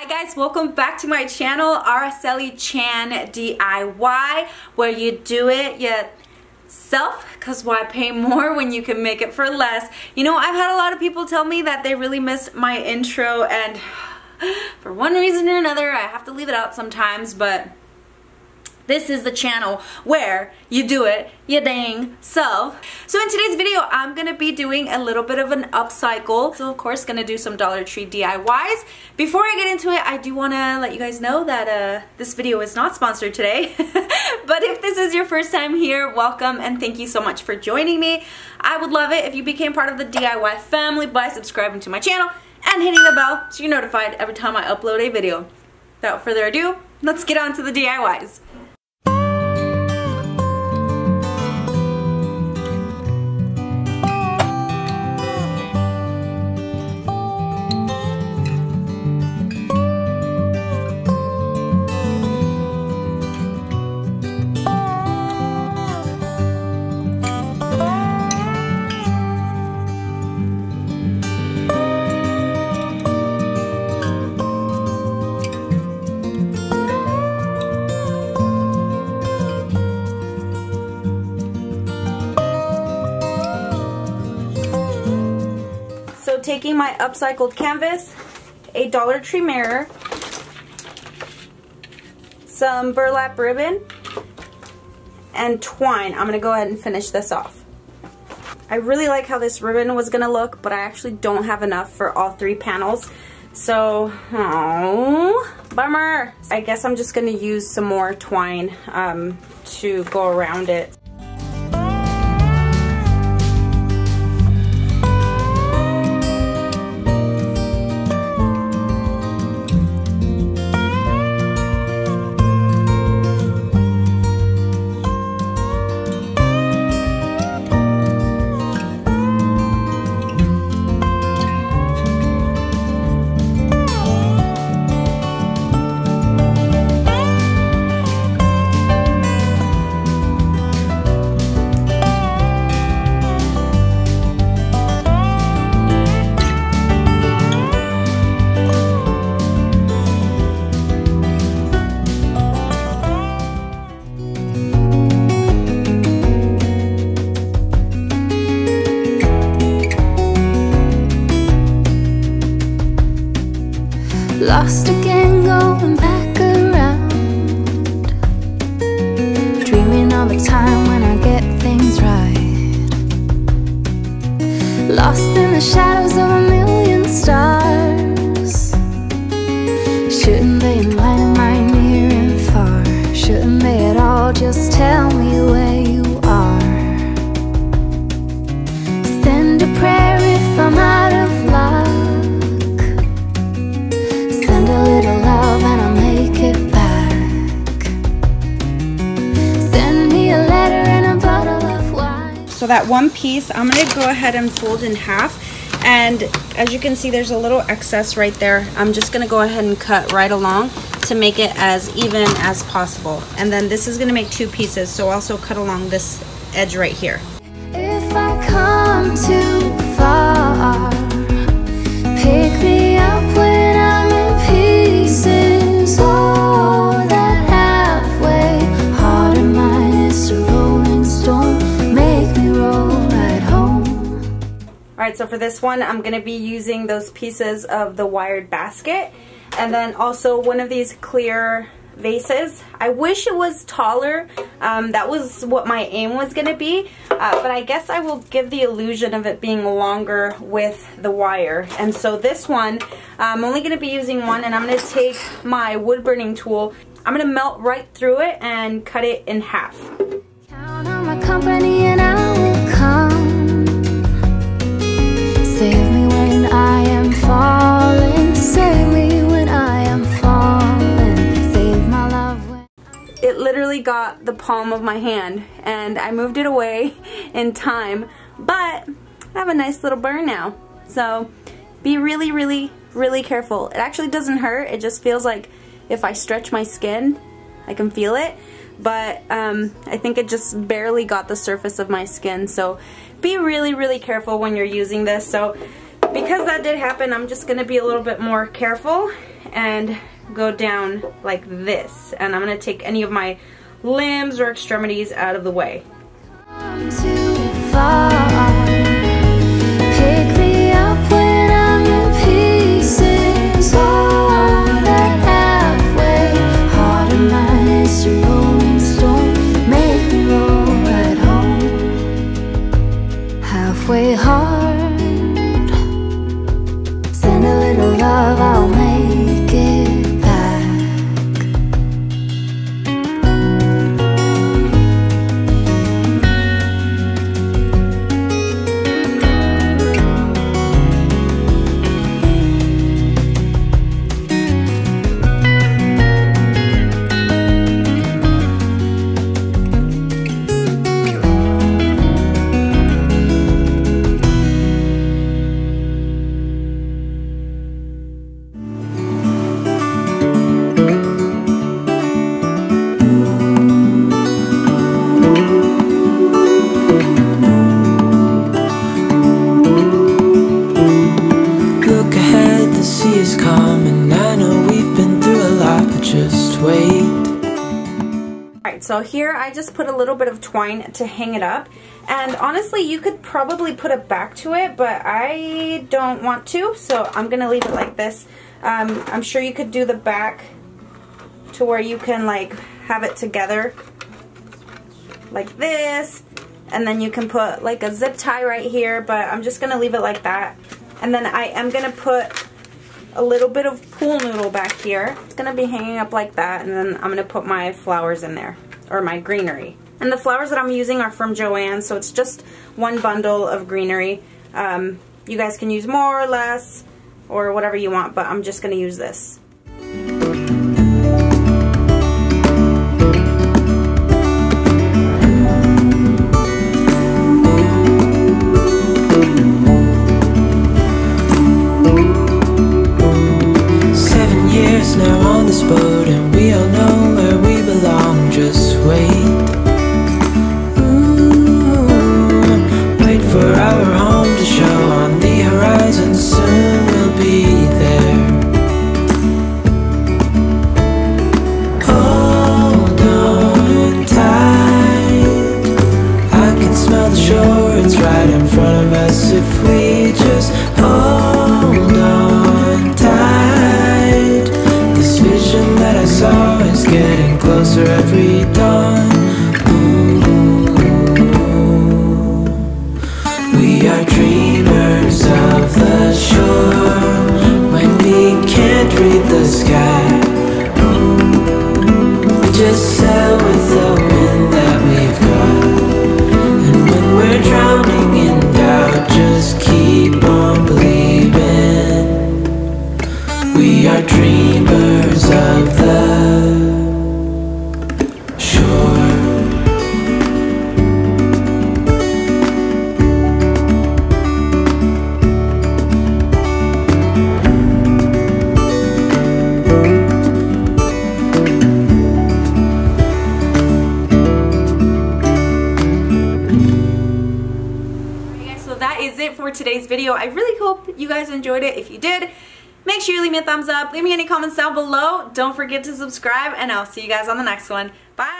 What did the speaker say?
Hi guys, welcome back to my channel, Araceli Chan DIY, where you do it yourself, because why pay more when you can make it for less? You know, I've had a lot of people tell me that they really miss my intro, and for one reason or another, I have to leave it out sometimes, but this is the channel where you do it your dang self. So in today's video, I'm gonna be doing a little bit of an upcycle. So of course, gonna do some Dollar Tree DIYs. Before I get into it, I do wanna let you guys know that this video is not sponsored today. But if this is your first time here, welcome and thank you so much for joining me. I would love it if you became part of the DIY family by subscribing to my channel and hitting the bell so you're notified every time I upload a video. Without further ado, let's get on to the DIYs. Taking my upcycled canvas, a Dollar Tree mirror, some burlap ribbon, and twine. I'm gonna go ahead and finish this off. I really like how this ribbon was gonna look, but I actually don't have enough for all 3 panels. So, oh, bummer. I guess I'm just gonna use some more twine to go around it. Lost again, going back around, dreaming of a time when I get things right. Lost in the shadows of a million stars. Shouldn't they enlighten my near and far? Shouldn't they at all just tell me where you are? Send a prayer if I'm out of luck. A little love and I'll make it back. Send me a letter and a bottle of wine. So that one piece, I'm gonna go ahead and fold in half. And as you can see, there's a little excess right there. I'm just gonna go ahead and cut right along to make it as even as possible. And then this is gonna make 2 pieces. So also cut along this edge right here. If I come too far, pick me up when I'm in pieces. Oh, that halfway heart of mine is a rolling stone. Make me roll right home. Alright, so for this one, I'm going to be using those pieces of the wired basket. And then also one of these clear vases. I wish it was taller. That was what my aim was going to be. But I guess I will give the illusion of it being longer with the wire. And so this one, I'm only going to be using one, and I'm going to take my wood burning tool. I'm going to melt right through it and cut it in half. Count on my company and I will come. Save me when I am falling. Save me when I am falling. Save my love when... It literally got the palm of my hand, and I moved it away in time, but I have a nice little burn now. So be really, really, really careful. It actually doesn't hurt. It just feels like if I stretch my skin, I can feel it. But I think it just barely got the surface of my skin. So be really, really careful when you're using this. So because that did happen, I'm just going to be a little bit more careful and go down like this. And I'm going to take any of my limbs or extremities out of the way. Too far. Pick me up when I'm in pieces. Oh, that halfway heart of mine is a rolling stone. Make me roll right home. Halfway hard. Send a little love, I'll make it back. So here I just put a little bit of twine to hang it up, and honestly you could probably put a back to it, but I don't want to, so I'm gonna leave it like this. I'm sure you could do the back to where you can like have it together like this, and then you can put like a zip tie right here, but I'm just gonna leave it like that. And then I am gonna put a little bit of pool noodle back here. It's gonna be hanging up like that, and then I'm gonna put my flowers in there, or my greenery. And the flowers that I'm using are from Joann, so it's just one bundle of greenery. You guys can use more or less, or whatever you want, but I'm just gonna use this. 7 years now on this boat, and we all know where we belong. Just wait. Wait for our home to show on the horizon. Soon we'll be there. Hold on tight. I can smell the shore, it's right in front of us. If we just hold on tight, this vision that I saw is getting closer every dawn. We are dreamers of the shore when we can't read the sky. We just sail with the wind that we've got, and when we're drowning in doubt, just keep on believing. We are dreamers of the shore. That is it for today's video. I really hope you guys enjoyed it. If you did, make sure you leave me a thumbs up. Leave me any comments down below. Don't forget to subscribe, and I'll see you guys on the next one. Bye!